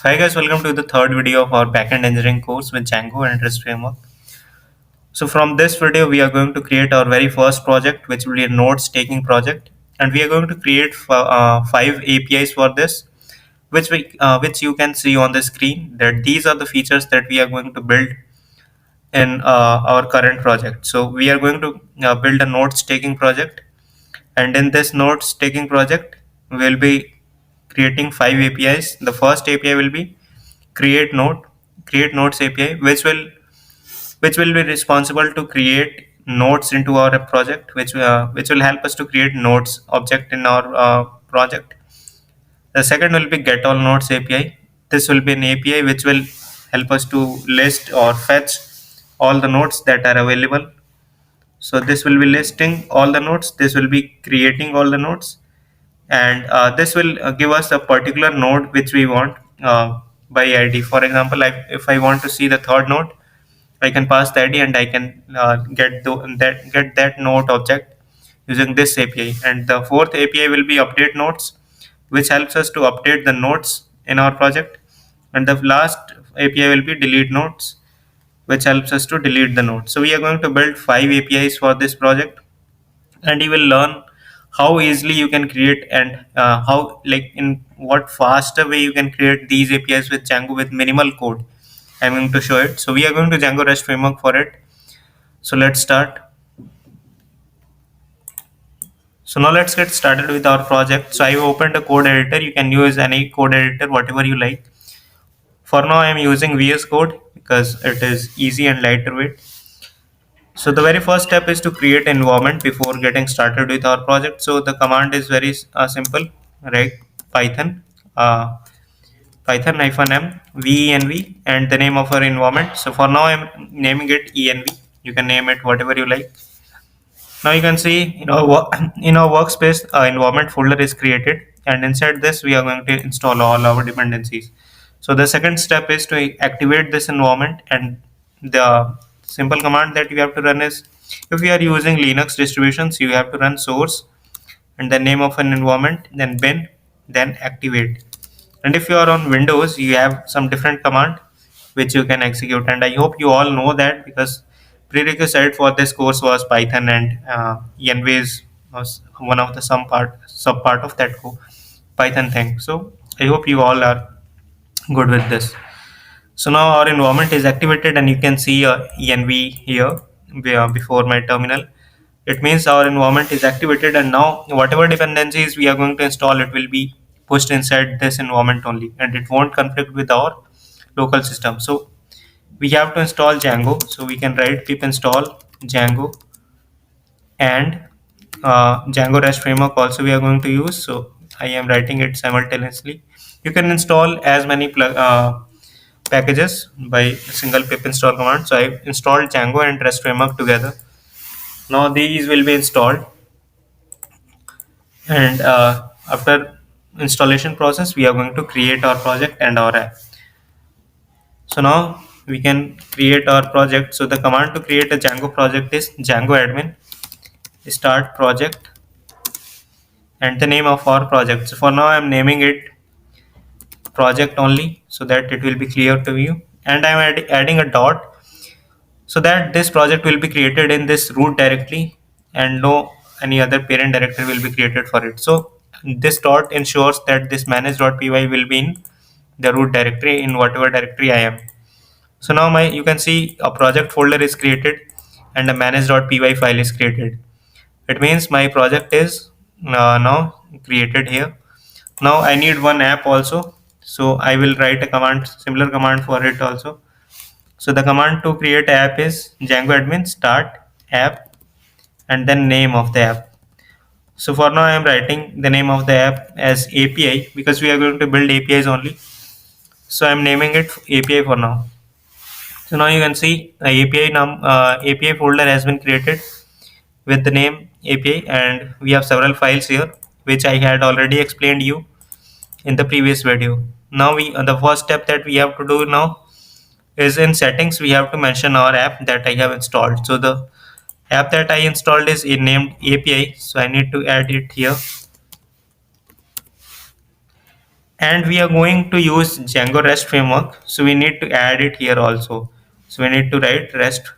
Hi guys, welcome to the third video of our backend engineering course with Django and REST framework. So from this video, we are going to create our very first project, which will be a nodes taking project, and we are going to create five APIs for this, which you can see on the screen. That these are the features that we are going to build in our current project. So we are going to build a nodes taking project, and in this nodes taking project, we will be creating five APIs. The first API will be create node create nodes API, which will be responsible to create nodes into our project, which will help us to create nodes object in our project. The second will be get all nodes API. This will be an API which will help us to list or fetch all the nodes that are available. So this will be listing all the nodes. This will be creating all the nodes, and this will give us a particular node which we want by ID. For example, if I want to see the third node, I can pass the ID and I can get that node object using this API. And the fourth API will be update nodes, which helps us to update the nodes in our project. And the last API will be delete nodes, which helps us to delete the node. So we are going to build five APIs for this project, and you will learn how easily you can create and how like in what faster way you can create these APIs with Django with minimal code. I'm going to show it. So we are going to Django REST framework for it. So let's start. So now let's get started with our project. So I've opened a code editor. You can use any code editor, whatever you like. For now, I'm using VS Code because it is easy and lighter weight. So the very first step is to create environment before getting started with our project. So the command is very simple, right? Python, uh, Python -m venv and the name of our environment. So for now, I'm naming it env. You can name it whatever you like. Now you can see in our workspace environment folder is created, and inside this we are going to install all our dependencies. So the second step is to activate this environment, and the simple command that you have to run is, if you are using Linux distributions, you have to run source and the name of an environment, then bin, then activate. And if you are on Windows, you have some different command which you can execute. And I hope you all know that, because prerequisite for this course was Python, and env was one of the some part sub part of that Python thing. So I hope you all are good with this. So now our environment is activated, and you can see env here before my terminal. It means our environment is activated, and now whatever dependencies we are going to install, it will be pushed inside this environment only, and it won't conflict with our local system. So we have to install Django. So we can write pip install Django, and Django REST framework also we are going to use. So I am writing it simultaneously. You can install as many packages by a single pip install command. So I installed Django and REST framework together. Now these will be installed, and after installation process, we are going to create our project and our app. So now we can create our project. So the command to create a Django project is Django admin start project and the name of our project. So for now I'm naming it project only, so that it will be clear to you, and I'm adding a dot so that this project will be created in this root directory, and no any other parent directory will be created for it. So this dot ensures that this manage.py will be in the root directory in whatever directory I am. So now you can see a project folder is created and a manage.py file is created. It means my project is now created here. Now I need one app also, so I will write a command, similar command for it also. So the command to create app is Django admin start app and then name of the app. So for now I am writing the name of the app as API, because we are going to build APIs only. So I am naming it API for now. So now you can see the API folder has been created with the name API, and we have several files here which I had already explained you in the previous video. Now the first step that we have to do now is in settings we have to mention our app that I have installed. So the app that I installed is named API, so I need to add it here. and we are going to use Django REST framework. So we need to add it here also. So we need to write REST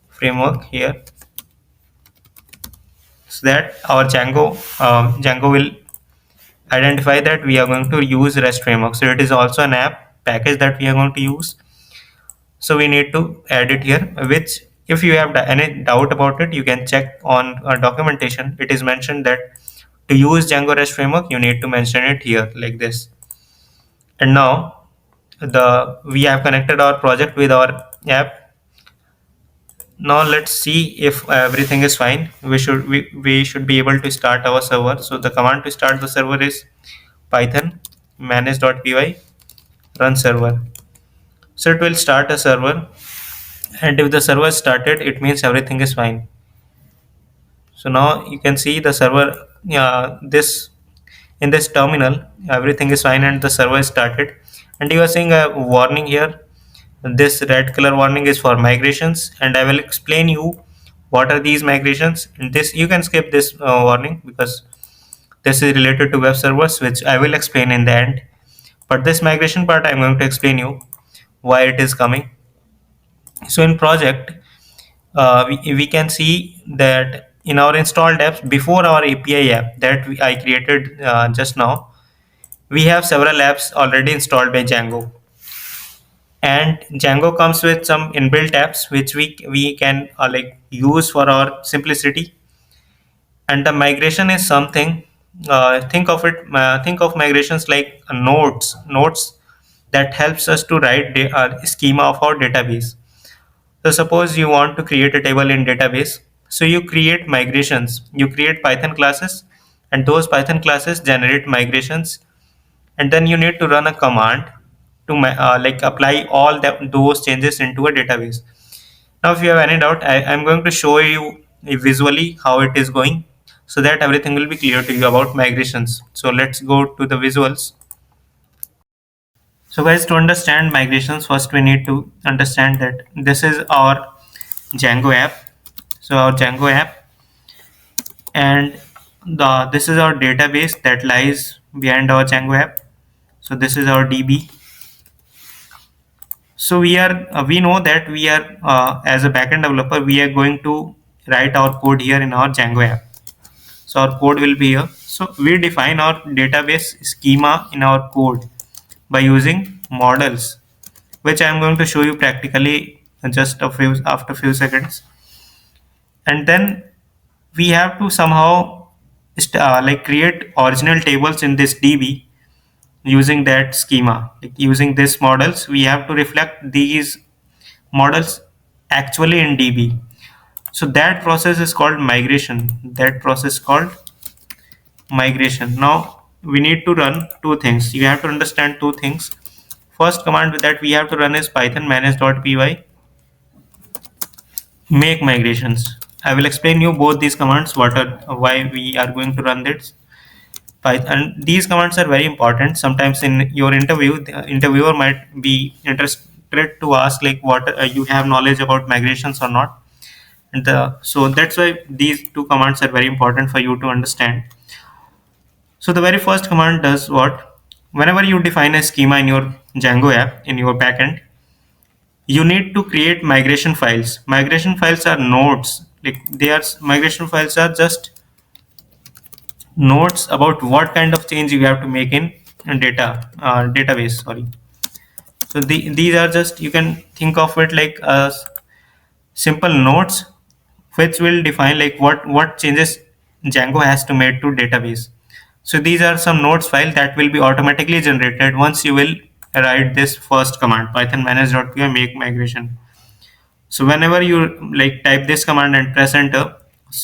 framework here so that our Django will identify that we are going to use REST framework. So it is also an app package that we are going to use. So we need to add it here, which if you have any doubt about it, you can check on documentation. It is mentioned that to use Django REST framework, you need to mention it here like this. And now we have connected our project with our app. Now let's see if everything is fine. We should be able to start our server. So the command to start the server is python manage.py run server. So it will start a server, and if the server is started, it means everything is fine. So now you can see the server, this in this terminal, everything is fine and the server is started. And you are seeing a warning here. This red color warning is for migrations, and I will explain you what are these migrations. And this you can skip this warning because this is related to web servers, which I will explain in the end. But this migration part, I'm going to explain you why it is coming. So in project, we can see that in our installed apps before our API app that I created just now, we have several apps already installed by Django. And Django comes with some inbuilt apps which we can like use for our simplicity. And the migration is something. Think of migrations like nodes that helps us to write schema of our database. So suppose you want to create a table in database. So you create migrations. You create Python classes, and those Python classes generate migrations. And then you need to run a command to like apply all those changes into a database. Now, if you have any doubt, I'm going to show you visually how it is going, so that everything will be clear to you about migrations. So let's go to the visuals. So guys, to understand migrations, first we need to understand that this is our Django app. So our Django app, and this is our database that lies behind our Django app. So this is our DB. So we know that we are as a backend developer, we are going to write our code here in our Django app. So our code will be here. So we define our database schema in our code by using models, which I am going to show you practically just after few seconds. And then we have to somehow like create original tables in this DB using that schema. Like using these models, we have to reflect these models actually in DB. So that process is called migration. That process called migration. Now we need to run two things. You have to understand two things. First command that we have to run is python manage.py make migrations. I will explain you both these commands, what are why we are going to run this. Python. These commands are very important. Sometimes in your interview, the interviewer might be interested to ask like what you have knowledge about migrations or not. And so that's why these two commands are very important for you to understand. So the very first command does what? Whenever you define a schema in your Django app, in your backend, you need to create migration files. Migration files are nodes. Like migration files are just notes about what kind of change you have to make in database. Sorry. So these are just, you can think of it like simple notes which will define like what changes Django has to make to database. So these are some nodes file that will be automatically generated once you will write this first command python manage.py make migration. So whenever you like type this command and press enter,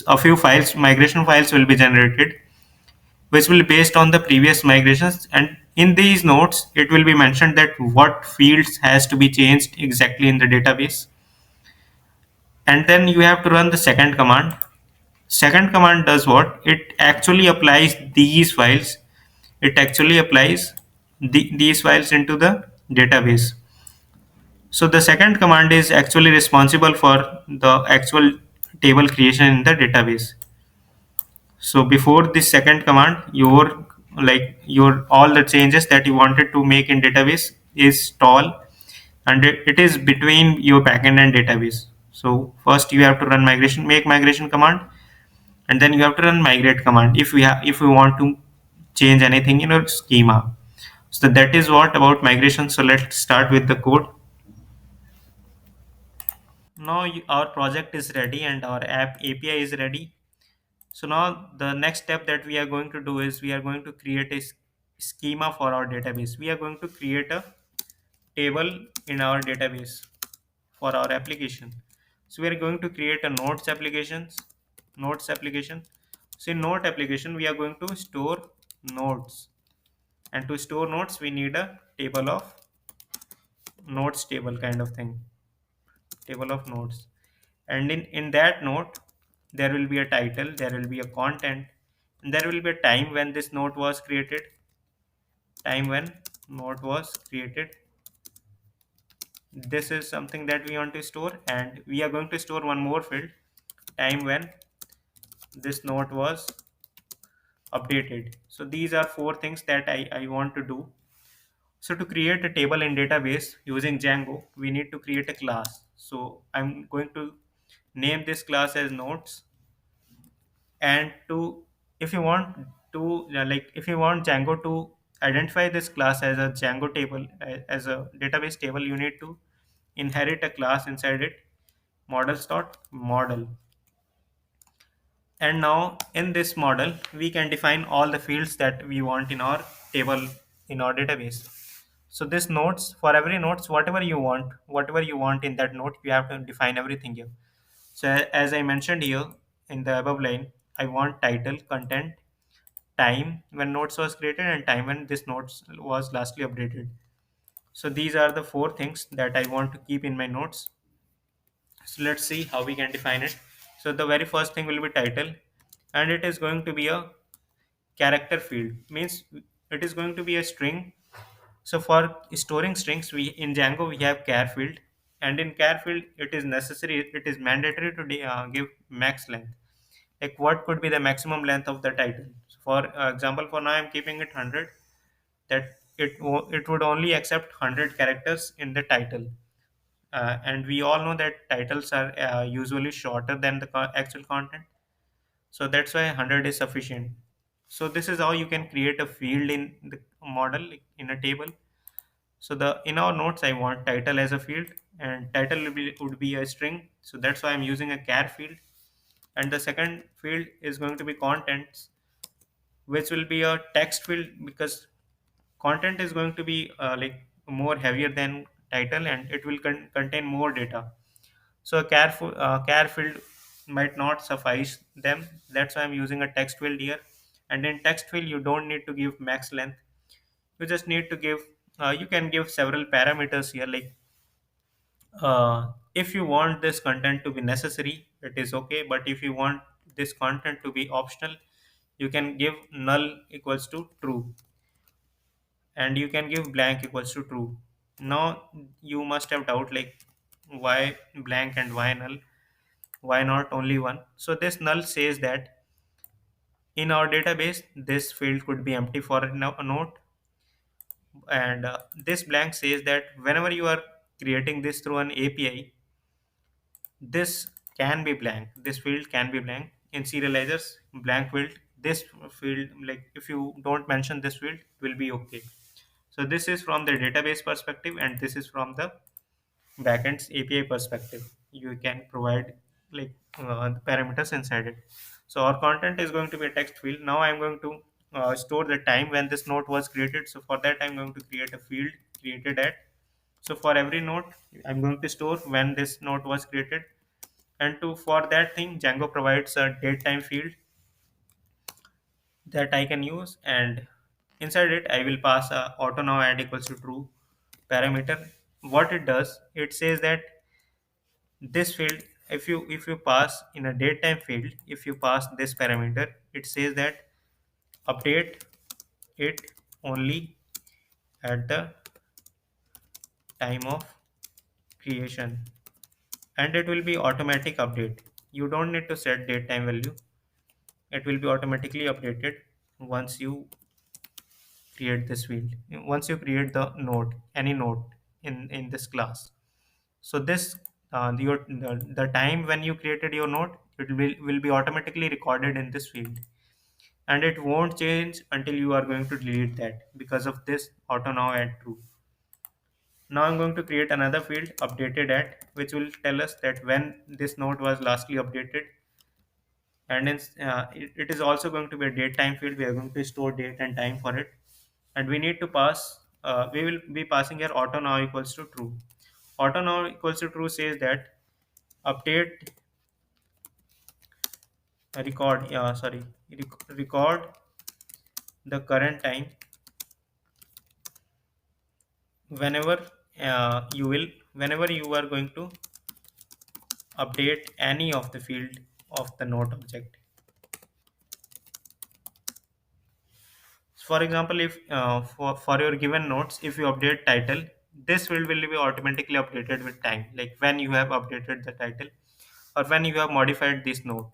a few files, migration files will be generated, which will be based on the previous migrations. And in these nodes, it will be mentioned that what fields has to be changed exactly in the database. And then you have to run the second command. Second command does what? It actually applies these files. It actually applies these files into the database. So the second command is actually responsible for the actual table creation in the database. So before this second command, your like your all the changes that you wanted to make in database is tall, and it is between your backend and database. So first you have to run migration, make migration command, and then you have to run migrate command if we want to change anything in your schema. So that is what about migration. So let's start with the code. Now our project is ready and our app API is ready. So now the next step that we are going to do is we are going to create a schema for our database. We are going to create a table in our database for our application. So we are going to create a notes application. So in note application, we are going to store notes. And to store notes, we need a table of notes table kind of thing, table of notes. And in that note, there will be a title, there will be a content, and there will be a time when this note was created, time when note was created. This is something that we want to store, and we are going to store one more field, time when this note was updated. So these are four things that I want to do. So to create a table in database using Django, we need to create a class. So I'm going to name this class as notes. And to if you want to like if you want Django to identify this class as a Django table, as a database table, you need to inherit a class inside it, models.model. And now in this model, we can define all the fields that we want in our table, in our database. So this notes, for every notes, whatever you want in that note, you have to define everything here. So as I mentioned here in the above line, I want title, content, time when notes was created, and time when this notes was lastly updated. So these are the four things that I want to keep in my notes. So let's see how we can define it. So the very first thing will be title, and it is going to be a character field, means it is going to be a string. So for storing strings, we in Django we have char field, and in char field it is mandatory to give max length. Like what could be the maximum length of the title? So for example, for now I'm keeping it 100, that it would only accept 100 characters in the title. And we all know that titles are usually shorter than the actual content, so that's why 100 is sufficient. So this is how you can create a field in the model, like in a table. So the in our notes, I want title as a field, and title would be a string. So that's why I'm using a char field. And the second field is going to be contents, which will be a text field, because content is going to be like more heavier than title, and it will contain more data. So a char field might not suffice them. That's why I'm using a text field here. And in text field, you don't need to give max length. You just need to give. You can give several parameters here. Like if you want this content to be necessary, it is okay. But if you want this content to be optional, you can give null equals to true, and you can give blank equals to true. Now you must have doubt, like why blank and why null, why not only one? So this null says that in our database this field could be empty for a note, and this blank says that whenever you are creating this through an API, this can be blank, this field can be blank. In serializers, blank field, this field, like if you don't mention this field, will be okay. So this is from the database perspective, and this is from the backend's API perspective. You can provide like the parameters inside it. So our content is going to be a text field. Now I'm going to store the time when this node was created. So for that, I'm going to create a field created at. So for every node, I'm going to store when this node was created. And to for that thing, Django provides a date time field that I can use, and inside it, I will pass a auto now add equals to true parameter. What it does, it says that this field, if you pass in a datetime field, if you pass this parameter, it says that update it only at the time of creation, and it will be automatic update. You don't need to set datetime value, it will be automatically updated once you create this field. Once you create the node, any node in this class, so this the time when you created your node, will be automatically recorded in this field, and it won't change until you are going to delete that because of this auto now add true. Now I'm going to create another field updated at, which will tell us that when this node was lastly updated, and it is also going to be a date time field. We are going to store date and time for it, and we need to pass. We will be passing here auto now equals to true. Auto now equals to true says that update record. Sorry, record the current time whenever whenever you are going to update any of the field of the node object. For example, if for your given nodes, if you update title, this field will be automatically updated with time, like when you have updated the title or when you have modified this node.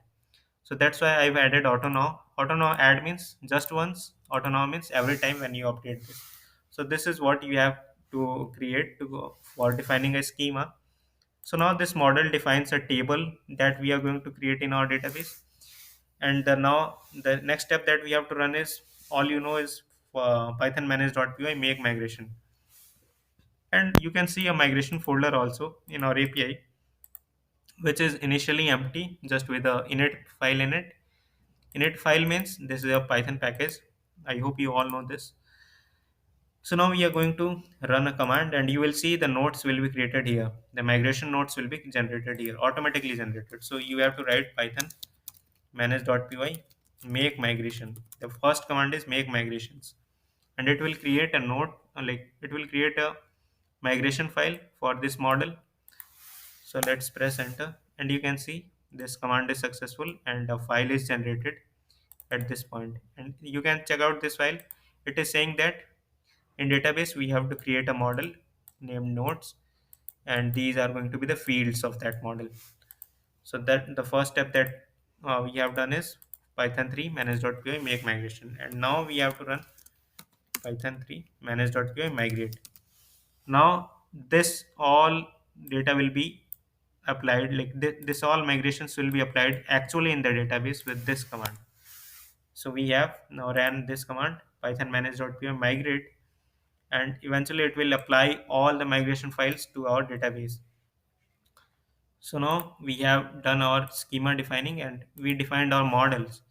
So that's why I've added auto now. Auto now add means just once, auto now means every time when you update this. So this is what you have to create to go for defining a schema. So now this model defines a table that we are going to create in our database, and now the next step that we have to run is, all you know is python manage.py make migration, and you can see a migration folder also in our API, which is initially empty just with a init file in it. Init file means this is a Python package. I hope you all know this. So now we are going to run a command, and you will see the nodes will be created here. The migration nodes will be generated here, automatically generated. So you have to write python manage.py make migration. The first command is make migrations, and it will create a node, like it will create a migration file for this model. So let's press enter, and you can see this command is successful and a file is generated at this point. And you can check out this file. It is saying that in database we have to create a model named nodes, and these are going to be the fields of that model. So that the first step that we have done is python 3 manage.py make migration, and now we have to run python 3 manage.py migrate. Now this all data will be applied, like this all migrations will be applied actually in the database with this command. So we have now ran this command python manage.py migrate, and eventually it will apply all the migration files to our database. So now we have done our schema defining, and we defined our models.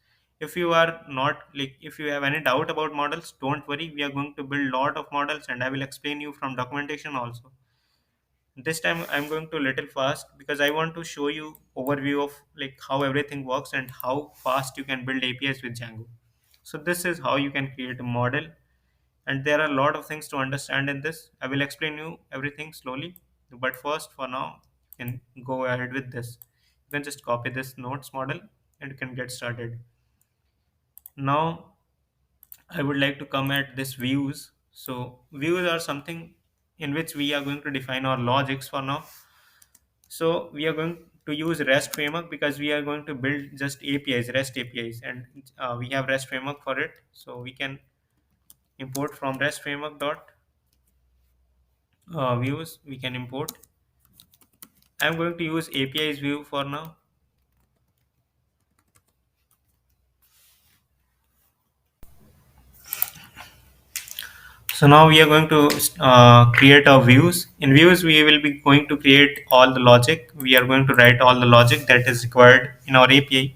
If you are not, like, if you have any doubt about models, don't worry. We are going to build lot of models, and I will explain you from documentation also. This time I'm going to little fast because I want to show you overview of like how everything works and how fast you can build APIs with Django. So this is how you can create a model, and there are a lot of things to understand in this. I will explain you everything slowly, but first, for now, you can go ahead with this. You can just copy this notes model and you can get started. Now I would like to come at this views. So views are something in which we are going to define our logics for now. So we are going to use REST framework because we are going to build just APIs, REST APIs, and we have REST framework for it. So we can import from REST framework dot views. We can import. I'm going to use APIs view for now. So now we are going to create our views. In views, we will be going to create all the logic. We are going to write all the logic that is required in our API.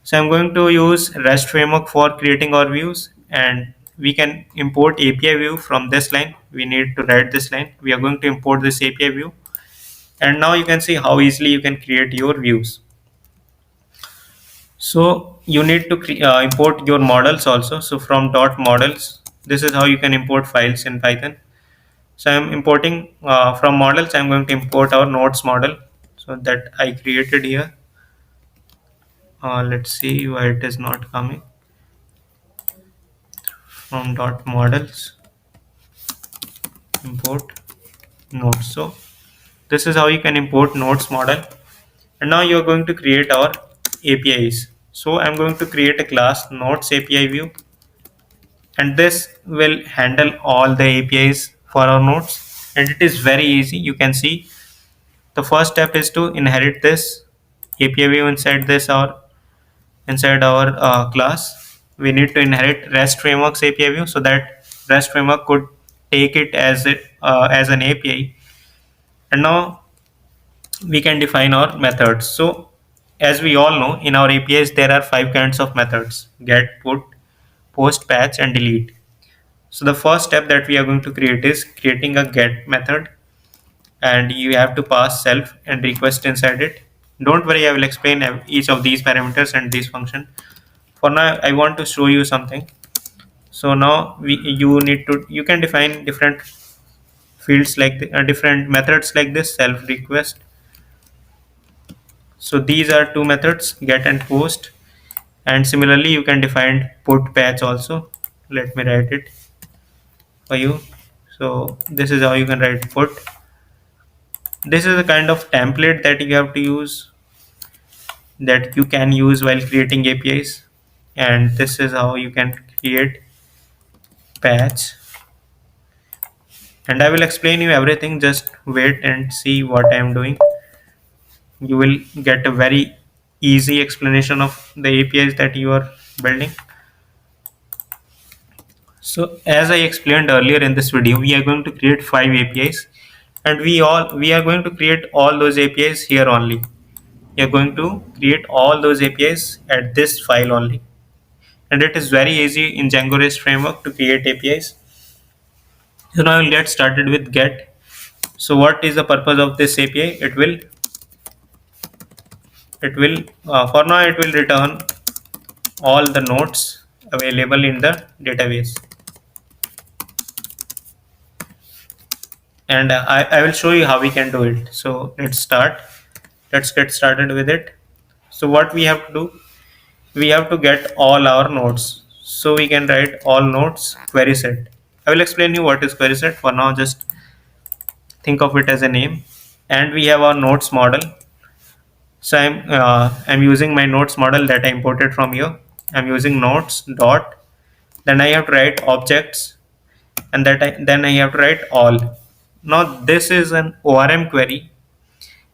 So I'm going to use REST framework for creating our views, and we can import API view from this line. We need to write this line. We are going to import this API view, and now you can see how easily you can create your views. So you need to import your models also. So from dot models, this is how you can import files in Python. So I'm importing from models. I'm going to import our nodes model, so that I created here. Let's see why it is not coming. From dot models, import nodes. So this is how you can import nodes model. And now you're going to create our APIs. So I'm going to create a class nodes API view, and this will handle all the APIs for our nodes, and it is very easy. You can see the first step is to inherit this API view inside our class. We need to inherit REST frameworks API view so that REST framework could take it as an API. And now we can define our methods. So as we all know, in our APIs there are five kinds of methods: get, put, post, patch, and delete. So the first step that we are going to create is creating a get method, and you have to pass self and request inside it. Don't worry, I will explain each of these parameters and this function. For now, I want to show you something. So now you can define different fields like different methods like this: self, request. So these are two methods, get and post. And similarly, you can define put, patch also. Let me write it for you. So this is how you can write put. This is a kind of template that you have to use, that you can use while creating APIs. And this is how you can create patch. And I will explain you everything. Just wait and see what I am doing. You will get a very easy explanation of the APIs that you are building. So as I explained earlier in this video, we are going to create 5 APIs, and we are going to create all those APIs here only. We are going to create all those APIs at this file only. And it is very easy in Django REST framework to create APIs. So now we'll get started with get. So what is the purpose of this API? For now it will return all the nodes available in the database. And I will show you how we can do it. So let's get started with it. So what we have to do, we have to get all our nodes. So we can write all nodes query set. I will explain you what is query set. For now, just think of it as a name. And we have our nodes model. So I'm using my nodes model that I imported from here. I'm using nodes dot. Then I have to write objects, and then I have to write all. Now this is an ORM query,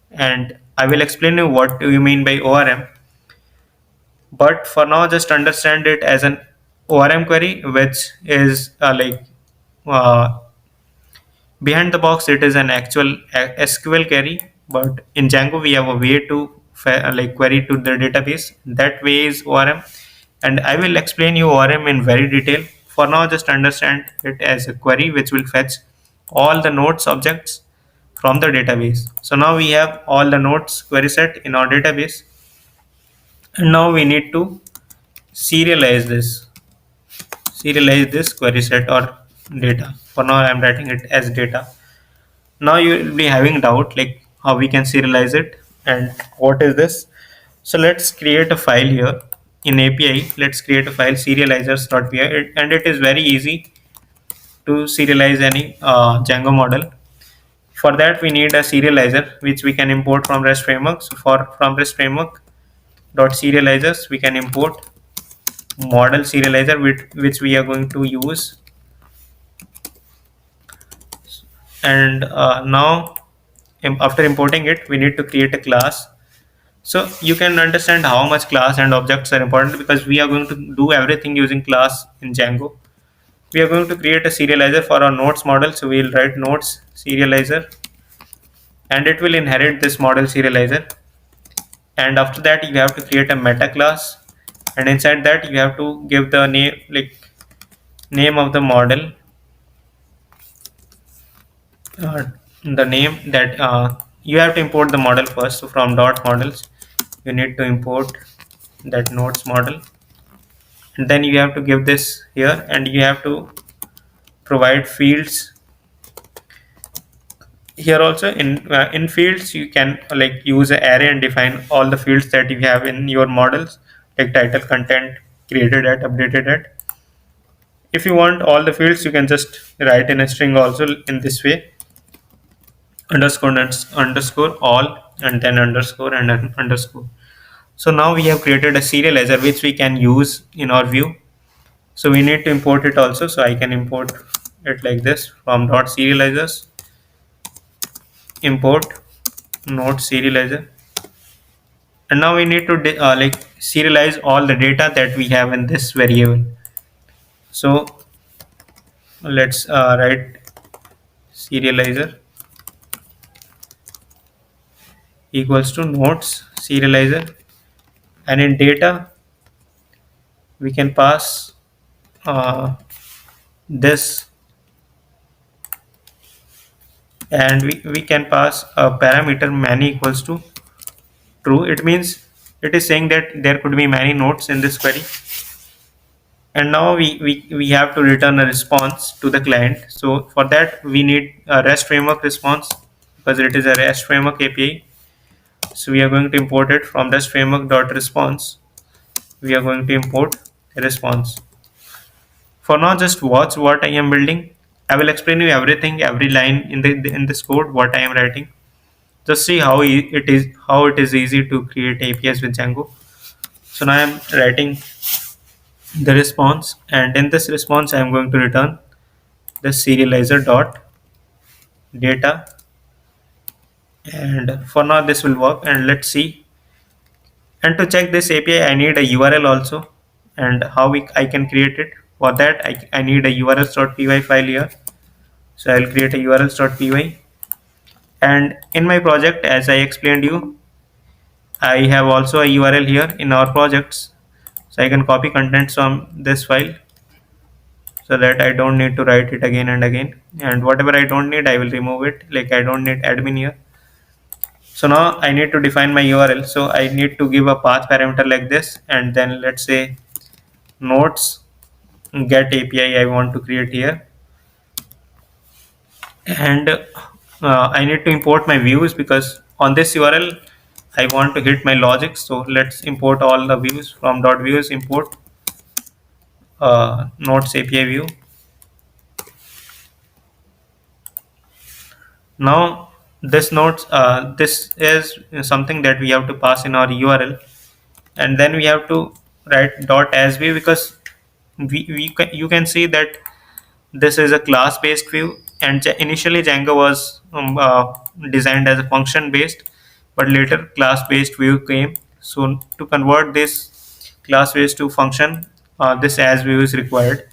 and I will explain you what do you mean by ORM. But for now, just understand it as an ORM query, which is uh, behind the box. It is an actual SQL query, but in Django we have a way to query to the database. That way is ORM, and I will explain you ORM in very detail. For now, just understand it as a query which will fetch all the nodes objects from the database. So now we have all the nodes query set in our database, and now we need to serialize this query set or data. For now, I'm writing it as data. Now you will be having doubt like how we can serialize it and what is this. So let's create a file here in API. Let's create a file serializers.py, and it is very easy to serialize any Django model. For that, we need a serializer which we can import from REST framework. So from REST framework dot serializers, we can import model serializer which we are going to use. And now after importing it, we need to create a class. So you can understand how much class and objects are important, because we are going to do everything using class in Django. We are going to create a serializer for our nodes model. So we will write nodes serializer, and it will inherit this model serializer. And after that, you have to create a meta class, and inside that you have to give the name of the model, uh, the name that you have to import the model first. So from dot models, you need to import that nodes model, and then you have to give this here, and you have to provide fields here also. In fields, you can use an array and define all the fields that you have in your models, like title, content, created at, updated at. If you want all the fields, you can just write in a string also in this way: underscore all, and then underscore and then underscore. So now we have created a serializer which we can use in our view. So we need to import it also. So I can import it like this from dot serializers, import node serializer. And now we need to like serialize all the data that we have in this variable. So let's write serializer equals to nodes serializer, and in data we can pass uh, this, and we can pass a parameter many equals to true. It means it is saying that there could be many nodes in this query. And now we have to return a response to the client. So for that we need a REST framework response, because it is a REST framework API. So we are going to import it from REST framework dot response. We are going to import a response. For now, just watch what I am building. I will explain you everything, every line in this code, what I am writing. Just see how it is easy to create APIs with Django. So now I am writing the response, and in this response I am going to return the serializer dot data. And for now this will work, and let's see. And to check this API I need a URL also, and I can create it. For that I need a urls.py file here. So I'll create a urls.py, and in my project, as I explained you, I have also a URL here in our projects. So I can copy contents from this file, so that I don't need to write it again and again. And whatever I don't need, I will remove it. Like I don't need admin here. So now I need to define my URL. So I need to give a path parameter like this, and then let's say nodes get API I want to create here. And I need to import my views, because on this URL I want to hit my logic. So let's import all the views from dot views, import nodes API view. Now this is something that we have to pass in our URL, and then we have to write dot as view, because you can see that this is a class based view, and initially Django was designed as a function based, but later class based view came. So to convert this class based to function, this as view is required,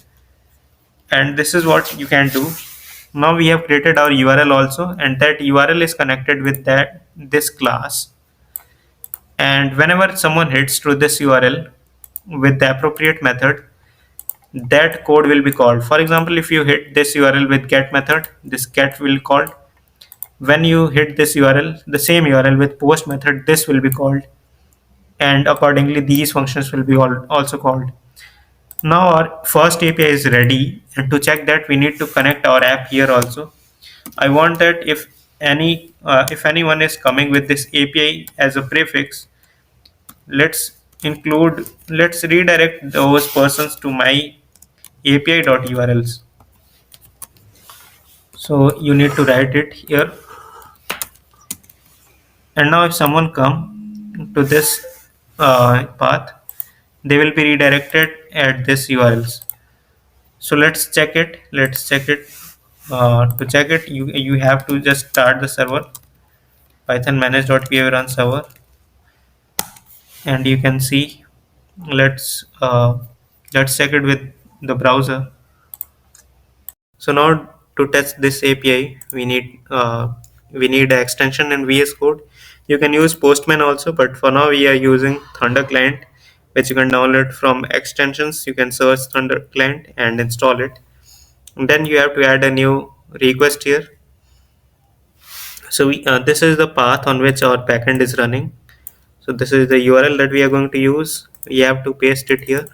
and this is what you can do. Now we have created our URL also, and that URL is connected with that this class. And whenever someone hits through this URL with the appropriate method, that code will be called. For example, if you hit this URL with get method, this get will be called. When you hit this URL, the same URL with post method, this will be called, and accordingly these functions will be also called. Now our first API is ready, and to check that we need to connect our app here also. I want that if anyone is coming with this API as a prefix, let's redirect those persons to my API.urls. So you need to write it here. And now if someone come to this path, they will be redirected at this URLs. So let's check it. To check it, you have to just start the server, python manage.py run server, and you can see. Let's uh, let's check it with the browser. So now to test this API, we need an extension in VS Code. You can use Postman also, but for now we are using Thunder Client, which you can download from extensions. You can search Thunder Client and install it. And then you have to add a new request here. So this is the path on which our backend is running. So this is the URL that we are going to use. We have to paste it here,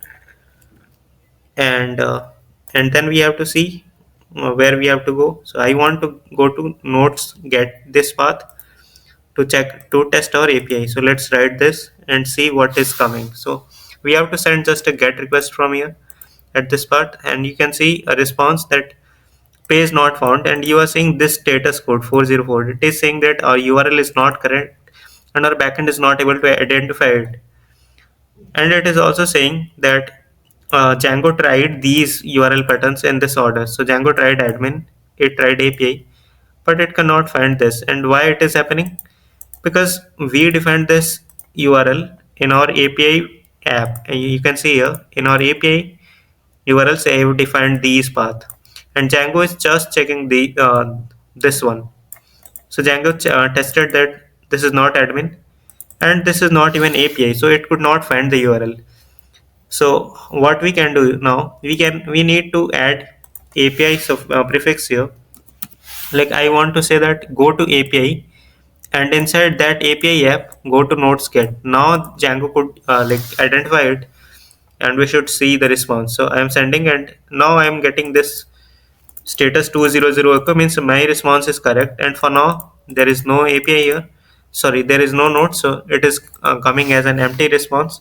and then we have to see where we have to go. So I want to go to nodes get this path to test our API. So let's write this and see what is coming. So we have to send just a get request from here at this part, and you can see a response that page not found, and you are seeing this status code 404. It is saying that our URL is not correct and our backend is not able to identify it. And it is also saying that Django tried these URL patterns in this order. So Django tried admin, it tried API, but it cannot find this. And why it is happening? Because we defined this URL in our API app. And you can see here in our API URLs, I have defined these path, and Django is just checking the this one. So Django tested that this is not admin and this is not even API, so it could not find the URL. So what we can do now, we need to add API prefix here. Like I want to say that go to API, and inside that API app go to nodes get. Now Django could like identify it, and we should see the response. So I am sending, and now I am getting this status 200 echo, means my response is correct. And for now there is no API here, sorry, there is no node, so it is coming as an empty response.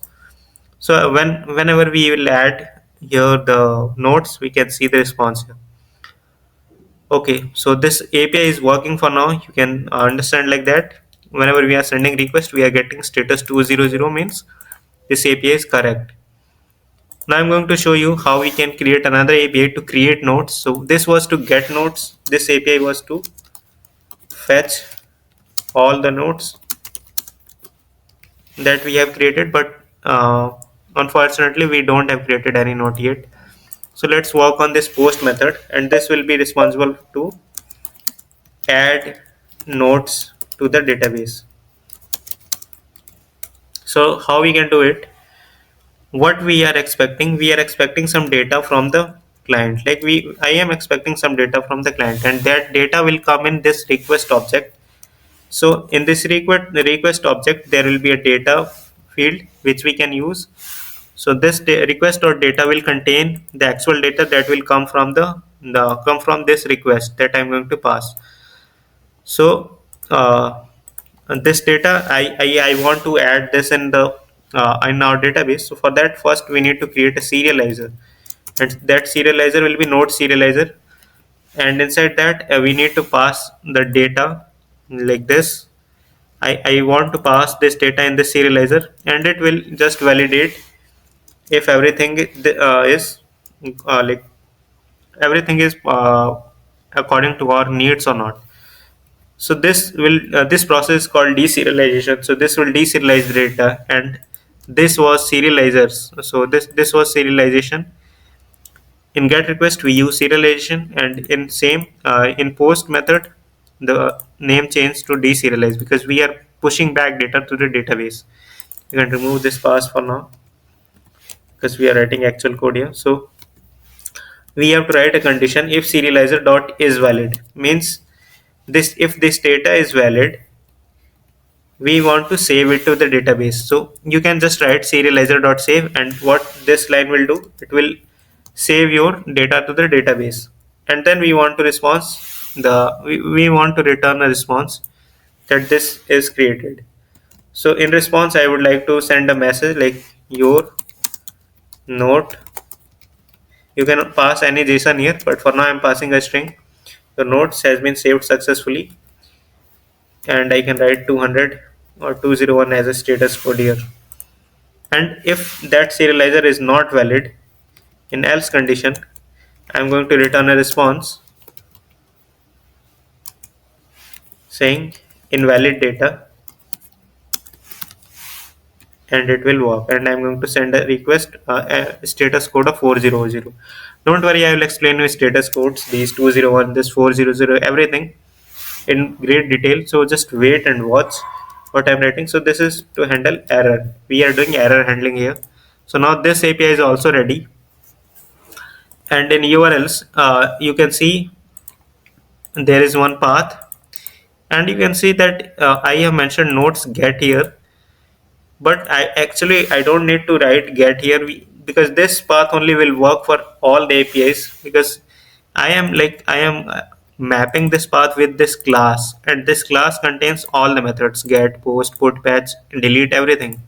So whenever we will add here the nodes, we can see the response here. Okay, so this API is working for now. You can understand like that. Whenever we are sending request, we are getting status 200, means this API is correct. Now I'm going to show you how we can create another API to create nodes. So this was to get nodes. This API was to fetch all the nodes that we have created, but unfortunately we don't have created any node yet. So let's work on this post method, and this will be responsible to add nodes to the database. So how we can do it? What we are expecting some data from the client. Like I am expecting some data from the client, and that data will come in this request object. So in this request object, there will be a data field which we can use. So this request or data will contain the actual data that will come from come from this request that I'm going to pass. So this data, I want to add this in our database. So for that, first we need to create a serializer, and that serializer will be node serializer. And inside that, we need to pass the data like this. I want to pass this data in the serializer, and it will just validate if everything is like everything is according to our needs or not. So this process is called deserialization. So this will deserialize the data, and this was serializers. So this was serialization. In get request we use serialization, and in same in post method the name changed to deserialize, because we are pushing back data to the database. You can remove this pass for now because we are writing actual code here. So we have to write a condition if serializer dot is valid, means this if this data is valid, we want to save it to the database. So you can just write serializer.save, and what this line will do, it will save your data to the database. And then we want to we want to return a response that this is created. So in response I would like to send a message like your note. You can pass any JSON here, but for now I'm passing a string. The notes has been saved successfully, and I can write 200 or 201 as a status code here. And if that serializer is not valid, in else condition, I'm going to return a response saying invalid data, and it will work. And I'm going to send a request a status code of 400. Don't worry, I will explain you status codes, these 201, this 400, everything in great detail. So just wait and watch what I'm writing. So this is to handle error. We are doing error handling here. So now this API is also ready. And in URLs, you can see there is one path, and you can see that I have mentioned nodes get here, but I don't need to write get here, because this path only will work for all the APIs, because I am mapping this path with this class, and this class contains all the methods: get, post, put, patch, delete, everything.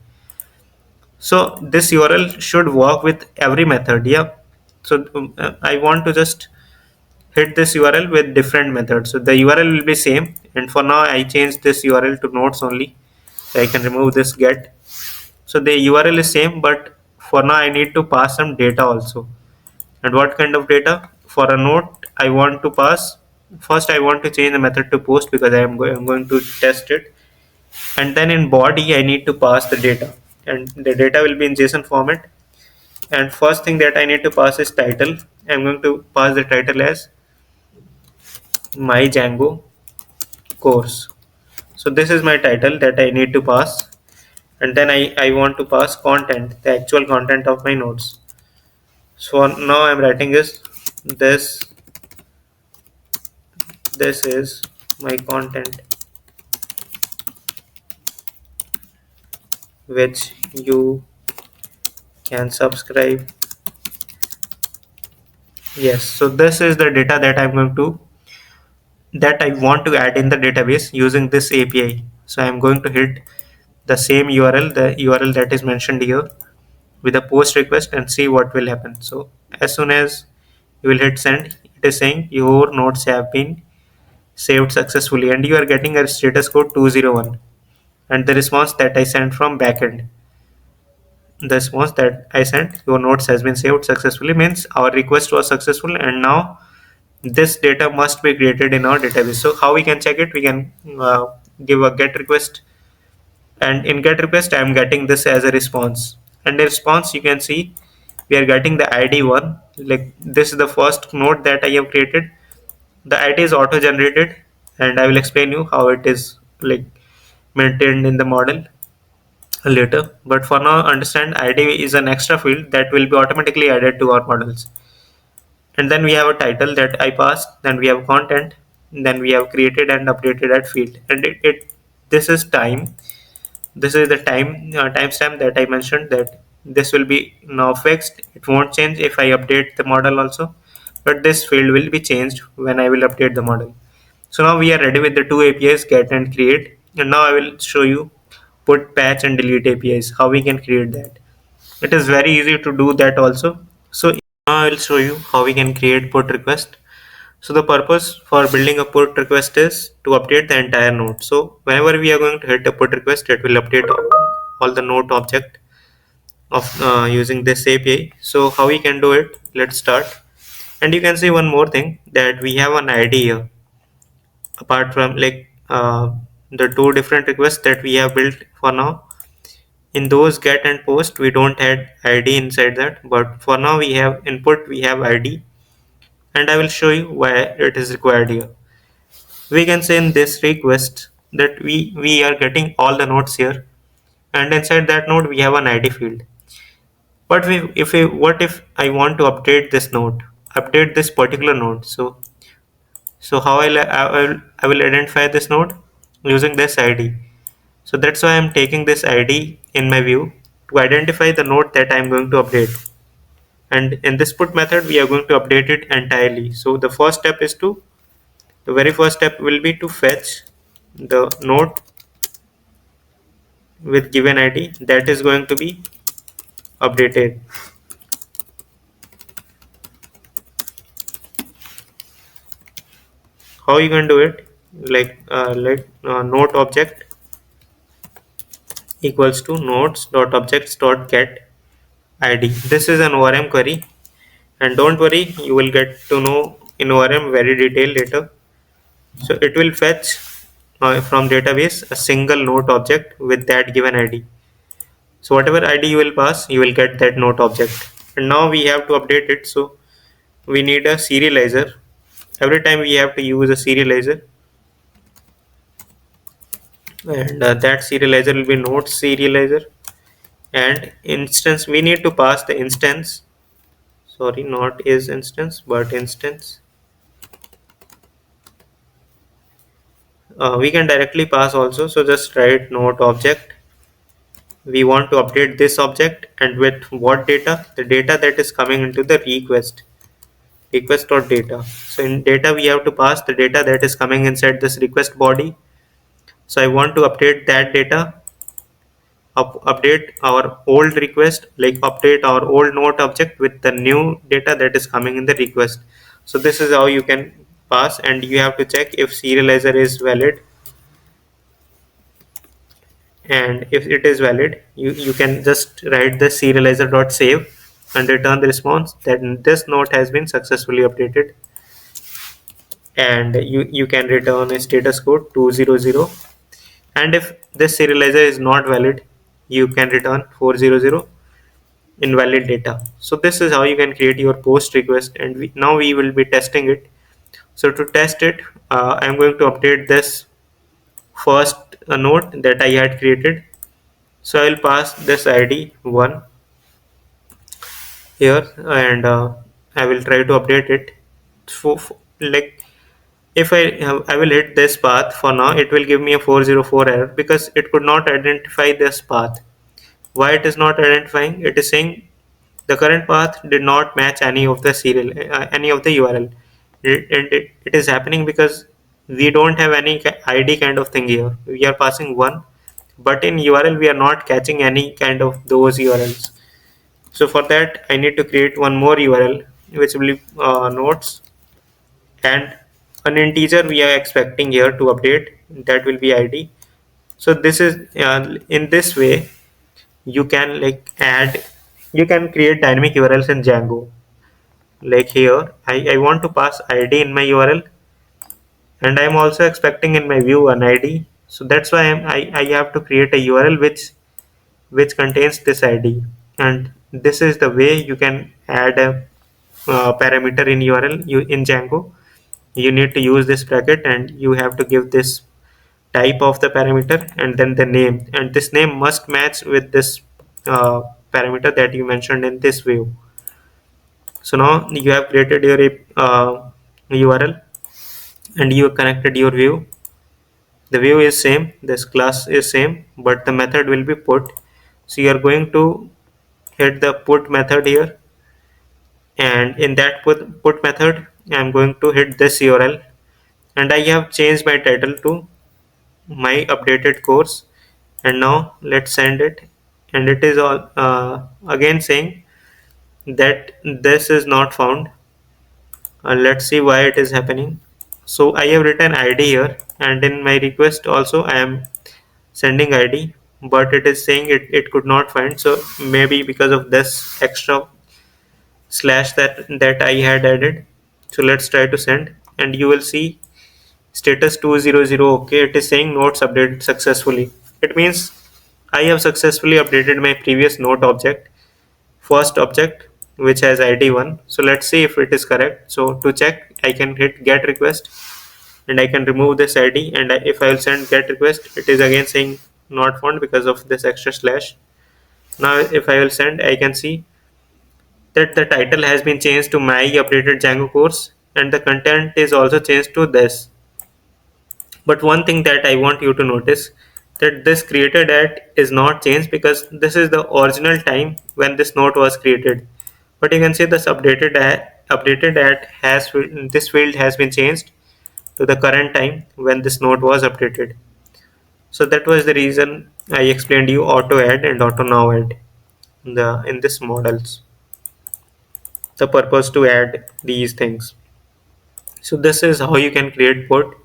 So this URL should work with every method. Yeah. So I want to just hit this URL with different methods. So the URL will be same, and for now I changed this URL to nodes only. So I can remove this get. So the URL is same, but for now I need to pass some data also. And what kind of data? For a note, I want to pass. First, I want to change the method to post because I'm going to test it. And then in body, I need to pass the data. And the data will be in JSON format. And first thing that I need to pass is title. I'm going to pass the title as my Django course. So this is my title that I need to pass. And then I want to pass content, the actual content of my notes. So now I'm writing is this this is my content which you can subscribe. Yes, so this is the data that I want to add in the database using this API. So I'm going to hit the same URL, the URL that is mentioned here, with a post request and see what will happen. So as soon as you will hit send, it is saying your notes have been saved successfully and you are getting a status code 201. And the response that I sent from backend, the response that I sent, your notes has been saved successfully, means our request was successful and now this data must be created in our database. So how we can check it? We can give a get request, and in get request I am getting this as a response. And the response, you can see we are getting the ID one, like this is the first node that I have created. The ID is auto generated, and I will explain you how it is like maintained in the model later. But for now, understand ID is an extra field that will be automatically added to our models. And then we have a title that I passed, then we have content, then we have created and updated at field. And it this is time. This is the timestamp that I mentioned, that this will be now fixed. It won't change if I update the model also, but this field will be changed when I will update the model. So now we are ready with the two APIs, get and create. And now I will show you put, patch and delete APIs, how we can create that. It is very easy to do that also. So now I will show you how we can create put request. So the purpose for building a put request is to update the entire node. So whenever we are going to hit a put request, it will update all the node object of using this API. So how we can do it? Let's start. And you can see one more thing, that we have an ID here. Apart from the two different requests that we have built for now, in those get and post we don't add ID inside that, but for now we have input, we have ID, and I will show you why it is required here. We can say in this request that we are getting all the nodes here, and inside that node we have an ID field. But what if I want to update this node, update this particular node? So how I will identify this node using this ID. So that's why I'm taking this ID in my view to identify the node that I'm going to update. And in this put method, we are going to update it entirely. So the very first step will be to fetch the node with given ID that is going to be updated. How you can do it? Node object equals to nodes.objects.get ID. This is an ORM query, and don't worry, you will get to know in ORM very detailed later. So it will fetch from database a single node object with that given ID. So whatever ID you will pass, you will get that node object. And now we have to update it. So we need a serializer. Every time we have to use a serializer, and that serializer will be node serializer. And instance, we need to pass the instance. Sorry, not is instance, but instance. We can directly pass also. So just write node object. We want to update this object, and with what data? The data that is coming into the request or data. So in data we have to pass the data that is coming inside this request body. So I want to update that data, update our old request, like update our old node object with the new data that is coming in the request. So this is how you can pass, and you have to check if serializer is valid. and if it is valid, you can just write the serializer.save and return the response that this node has been successfully updated. And you can return a status code 200. And if this serializer is not valid, you can return 400 invalid data. So this is how you can create your post request, and now we will be testing it. So to test it, I'm going to update this first node that I had created. So I will pass this ID 1 here, and I will try to update it. Like, if I will hit this path for now, it will give me a 404 error because it could not identify this path. Why it is not identifying? It is saying the current path did not match any of the any of the URL. It is happening because we don't have any ID kind of thing here. We are passing one, but in URL we are not catching any kind of those URLs. So for that, I need to create one more URL, which will be nodes, and an integer we are expecting here to update, that will be ID. So this is in this way you can you can create dynamic URLs in Django. Like here, I want to pass ID in my URL, and I'm also expecting in my view an ID. So that's why I have to create a URL which contains this ID. And this is the way you can add a parameter in URL in Django. You need to use this bracket, and you have to give this type of the parameter and then the name, and this name must match with this parameter that you mentioned in this view. So now you have created your URL, and you connected your view. The view is same, this class is same, but the method will be put. So you are going to hit the put method here, and in that put method I'm going to hit this URL, and I have changed my title to my updated course. And now let's send it, and it is all again saying that this is not found. Let's see why it is happening. So I have written ID here, and in my request also I am sending ID, but it is saying it could not find. So maybe because of this extra slash that I had added. So let's try to send, and you will see status 200. Okay, it is saying nodes updated successfully. It means I have successfully updated my previous node object, first object, which has ID 1. So let's see if it is correct. So to check, I can hit get request, and I can remove this ID, and if I will send get request, it is again saying not found because of this extra slash. Now if I will send, I can see that the title has been changed to my updated Django course, and the content is also changed to this. But one thing that I want you to notice, that this created at is not changed because this is the original time when this node was created. But you can see this updated at has this field has been changed to the current time when this node was updated. So that was the reason I explained you auto add and auto now add in this models. The purpose to add these things. So this is how you can create put,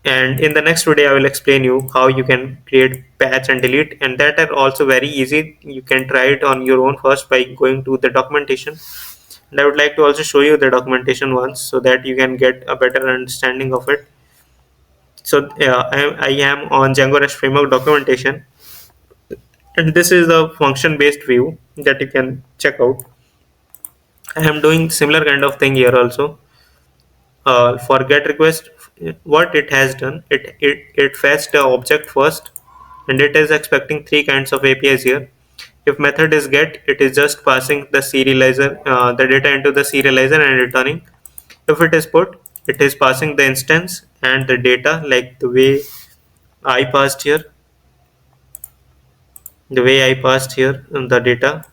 and in the next video I will explain you how you can create patch and delete, and that are also very easy. You can try it on your own first by going to the documentation, and I would like to also show you the documentation once so that you can get a better understanding of it. So I am on Django REST framework documentation, and this is the function based view that you can check out. I am doing similar kind of thing here also. For get request, what it has done, it fetched the object first, and it is expecting three kinds of APIs here. If method is get, it is just passing the serializer the data into the serializer and returning. If it is put, it is passing the instance and the data, like I passed here the way I passed here the data.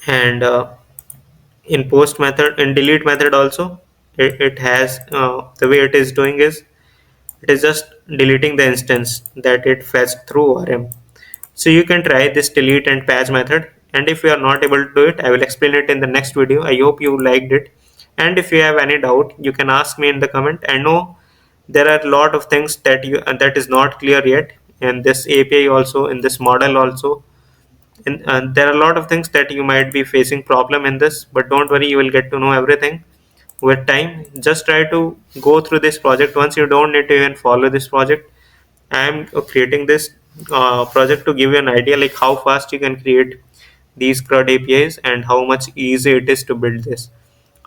And in post method, in delete method also, it has the way it is doing is, it is just deleting the instance that it fetched through RM. So you can try this delete and patch method, and if you are not able to do it, I will explain it in the next video. I hope you liked it, and if you have any doubt, you can ask me in the comment. I know There are a lot of things that is not clear yet, and this API also, in this model also, and there are a lot of things that you might be facing problem in this, but don't worry, you will get to know everything with time. Just try to go through this project once. You don't need to even follow this project. I am creating this project to give you an idea like how fast you can create these CRUD APIs and how much easy it is to build this.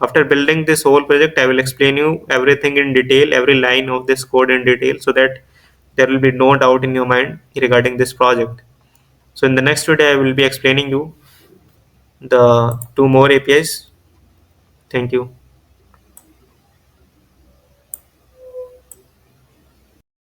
After building this whole project, I will explain you everything in detail, every line of this code in detail, so that there will be no doubt in your mind regarding this project. So in the next video, I will be explaining you the two more APIs. Thank you.